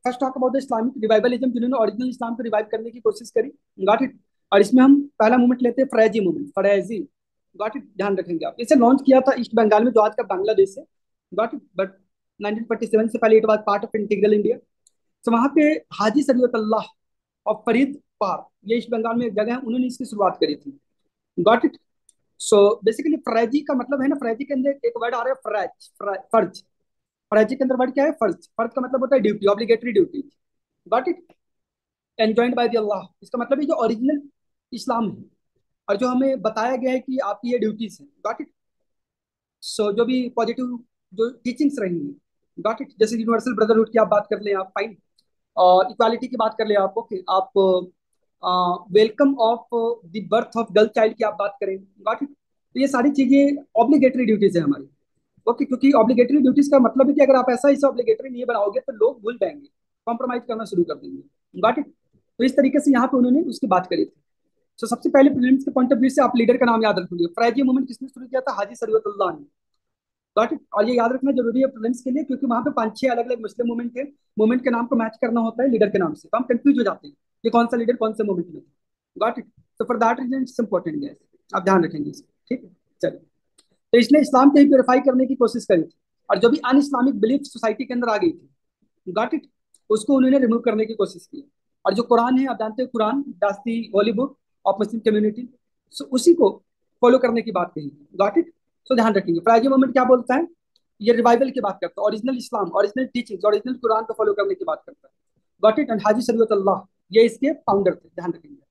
First talk about the Islamic revivalism, जिन्होंने original इस्लाम को revive करने की कोशिश करी। Got it. और इसमें हम पहला मूवमेंट लेते हैं फरैजी मूवमेंट, फरैजी। गॉट इट, ध्यान रखेंगे आप। इसे लॉन्च किया था ईस्ट बंगाल में, जो आज का बांग्लादेश है। Got it. बट 1947 से पहले it was part of integral India. तो वहां पे हाजी शरीयत अल्लाह और फरीद पार, ये ईस्ट बंगाल में एक जगह है, उन्होंने इसकी शुरुआत करी थी। Got it. सो बेसिकली फरैजी का मतलब है ना, फरैजी के अंदर एक वर्ड आ रहा है फरज, फर्ज। फरैजी के अंदर वर्ड क्या है? फर्ज। फर्ज का मतलब होता है duty, obligatory duty. Got it. Enjoined by the Allah, इसका मतलब है जो ओरिजिनल इस्लाम है और जो हमें बताया गया है कि आपकी ये ड्यूटीज है। Got it. सो जो भी पॉजिटिव जो टीचिंग्स रही हैं, गॉट इट, जैसे यूनिवर्सल ब्रदरहुड की आप बात कर लें, आप फाइन, और इक्वालिटी की बात कर ले आप, ओके, आप welcome of the birth of girl child की आप बात करें। Got it. तो ये सारी चीजें ऑब्लिगेटरी ड्यूटीज है हमारी। ओके, क्योंकि ऑब्लिगेटरी ड्यूटीज का मतलब है कि अगर आप ऐसा इसे ऑब्लिगेटरी नहीं बनाओगे तो लोग भूल जाएंगे, कॉम्प्रोमाइज करना शुरू कर देंगे। Got it. तो इस तरीके से यहाँ पे उन्होंने उसकी बात करी थी। तो सबसे पहले प्रीलिम्स के पॉइंट ऑफ व्यू से आप लीडर का नाम याद रखेंगे। फ्रैजी मूवमेंट किसने शुरू किया था? हाजी शरीयतुल्लाह ने। Got it. और ये याद रखना जरूरी है प्रीलिम्स के लिए, क्योंकि वहां पे 5-6 अलग अलग मुस्लिम मूवमेंट थे। मूवमेंट के नाम को मैच करना होता है लीडर के नाम से, तो हम कंफ्यूज हो जाते हैं कि कौन सा लीडर कौन से मूवमेंट में। Got it. तो for that reason it's important guys, आप ध्यान रखेंगे इसको, ठीक है। चलिए, तो इसने इस्लाम को ही प्योरीफाई करने की कोशिश करी थी, और जो भी अन इस्लामिक बिलीफ सोसाइटी के अंदर आ गई थी, गॉट इट, उसको उन्होंने रिमूव करने की कोशिश की। और जो कुरान है, आप जानते हैं Quran that's the holy book of Muslim community, so उसी को फॉलो करने की बात कही। Got it. सो ध्यान रखेंगे फ्राइडे मूवमेंट क्या बोलता है, ये रिवाइवल की बात करता है, ओरिजिनल इस्लाम, ओरिजिनल टीचिंग्स, ओरिजिनल कुरान को फॉलो करने की बात करता है। Got it. एंड हाजी शरीयत अल्लाह, ये इसके फाउंडर थे, ध्यान रखेंगे।